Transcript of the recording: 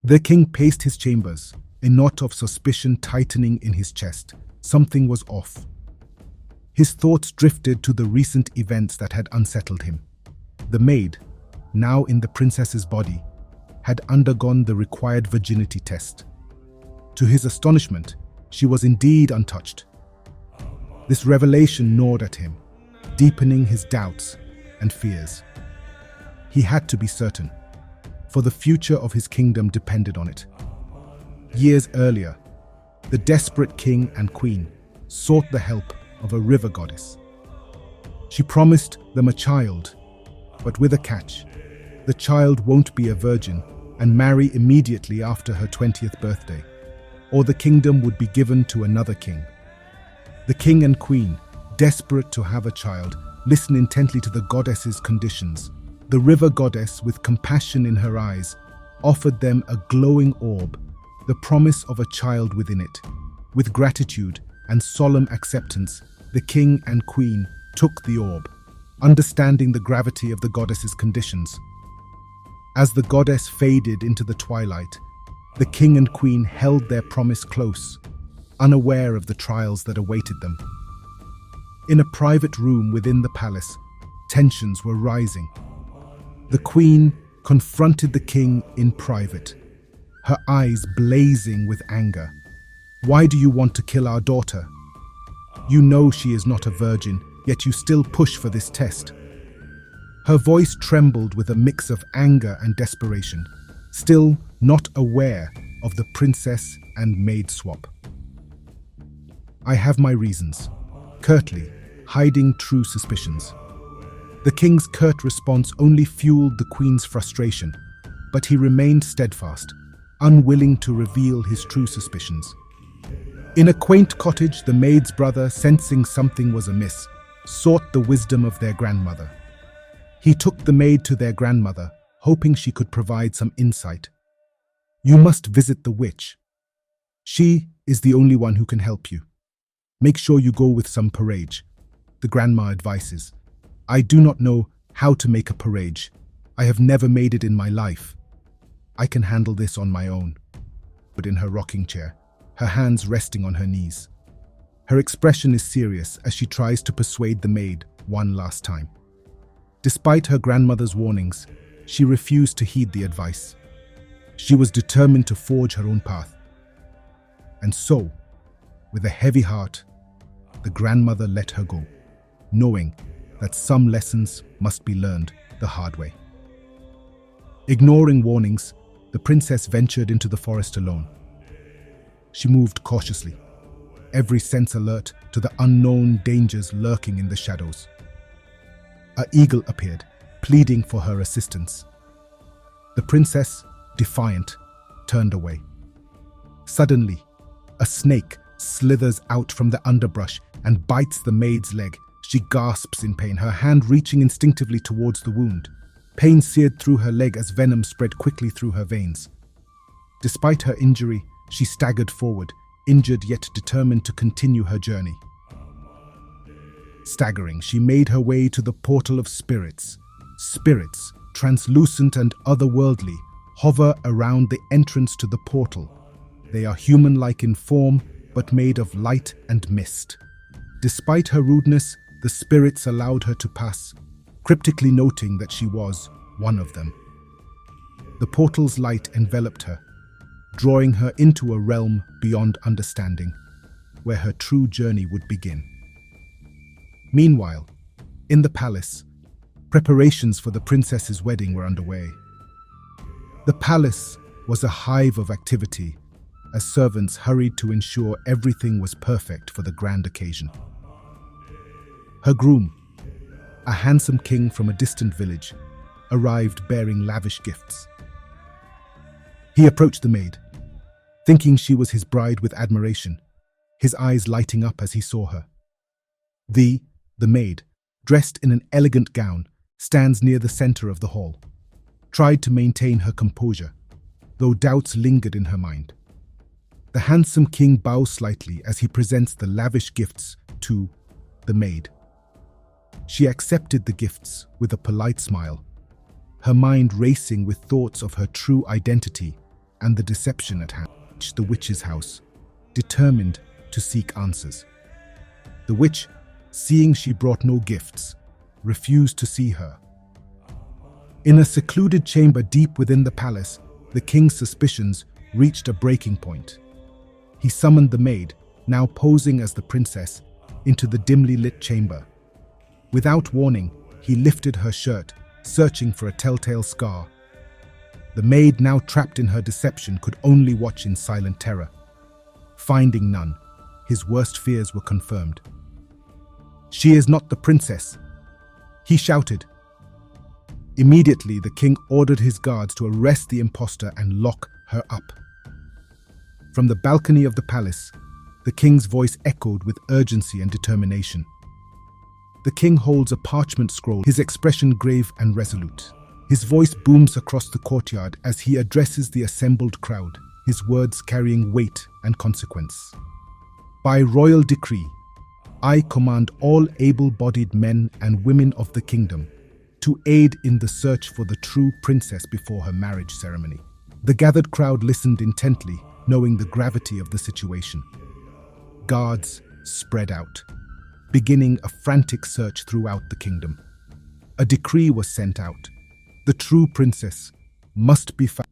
The king paced his chambers, a knot of suspicion tightening in his chest. Something was off. His thoughts drifted to the recent events that had unsettled him. The maid, now in the princess's body, had undergone the required virginity test. To his astonishment, she was indeed untouched. This revelation gnawed at him, deepening his doubts and fears. He had to be certain, for the future of his kingdom depended on it. Years earlier, the desperate king and queen sought the help of a river goddess. She promised them a child, but with a catch. The child won't be a virgin and marry immediately after her 20th birthday, or the kingdom would be given to another king. The king and queen, desperate to have a child, listened intently to the goddess's conditions. The river goddess, with compassion in her eyes, offered them a glowing orb, the promise of a child within it. With gratitude and solemn acceptance, the king and queen took the orb, understanding the gravity of the goddess's conditions. As the goddess faded into the twilight, the king and queen held their promise close, unaware of the trials that awaited them. In a private room within the palace, tensions were rising. The queen confronted the king in private, her eyes blazing with anger. "Why do you want to kill our daughter? You know she is not a virgin, yet you still push for this test." Her voice trembled with a mix of anger and desperation, still not aware of the princess and maid swap. "I have my reasons," curtly, hiding true suspicions. The king's curt response only fueled the queen's frustration, but he remained steadfast, unwilling to reveal his true suspicions. In a quaint cottage, the maid's brother, sensing something was amiss, sought the wisdom of their grandmother. He took the maid to their grandmother, hoping she could provide some insight. "You must visit the witch. She is the only one who can help you. Make sure you go with some porridge," the grandma advises. "I do not know how to make a porridge. I have never made it in my life. I can handle this on my own." But in her rocking chair, her hands resting on her knees. Her expression is serious as she tries to persuade the maid one last time. Despite her grandmother's warnings, she refused to heed the advice. She was determined to forge her own path. And so, with a heavy heart, the grandmother let her go, knowing that some lessons must be learned the hard way. Ignoring warnings, the princess ventured into the forest alone. She moved cautiously, every sense alert to the unknown dangers lurking in the shadows. An eagle appeared, pleading for her assistance. The princess, defiant, turned away. Suddenly, a snake slithers out from the underbrush and bites the maid's leg. She gasps in pain, her hand reaching instinctively towards the wound. Pain seared through her leg as venom spread quickly through her veins. Despite her injury, she staggered forward, injured yet determined to continue her journey. Staggering, she made her way to the portal of spirits. Spirits, translucent and otherworldly, hover around the entrance to the portal. They are human-like in form, but made of light and mist. Despite her rudeness, the spirits allowed her to pass, cryptically noting that she was one of them. The portal's light enveloped her, drawing her into a realm beyond understanding, where her true journey would begin. Meanwhile, in the palace, preparations for the princess's wedding were underway. The palace was a hive of activity, as servants hurried to ensure everything was perfect for the grand occasion. Her groom, a handsome king from a distant village, arrived bearing lavish gifts. He approached the maid, thinking she was his bride with admiration, his eyes lighting up as he saw her. The maid, dressed in an elegant gown, stands near the center of the hall, tried to maintain her composure, though doubts lingered in her mind. The handsome king bows slightly as he presents the lavish gifts to the maid. She accepted the gifts with a polite smile, her mind racing with thoughts of her true identity and the deception at hand. The witch's house, determined to seek answers. The witch, seeing she brought no gifts, refused to see her. In a secluded chamber deep within the palace, the king's suspicions reached a breaking point. He summoned the maid, now posing as the princess, into the dimly lit chamber. Without warning, he lifted her shirt, searching for a telltale scar. The maid, now trapped in her deception, could only watch in silent terror. Finding none, his worst fears were confirmed. "She is not the princess," he shouted. Immediately, the king ordered his guards to arrest the impostor and lock her up. From the balcony of the palace, the king's voice echoed with urgency and determination. The king holds a parchment scroll, his expression grave and resolute. His voice booms across the courtyard as he addresses the assembled crowd, his words carrying weight and consequence. "By royal decree, I command all able-bodied men and women of the kingdom to aid in the search for the true princess before her marriage ceremony." The gathered crowd listened intently, knowing the gravity of the situation. Guards spread out, beginning a frantic search throughout the kingdom. A decree was sent out. The true princess must be found.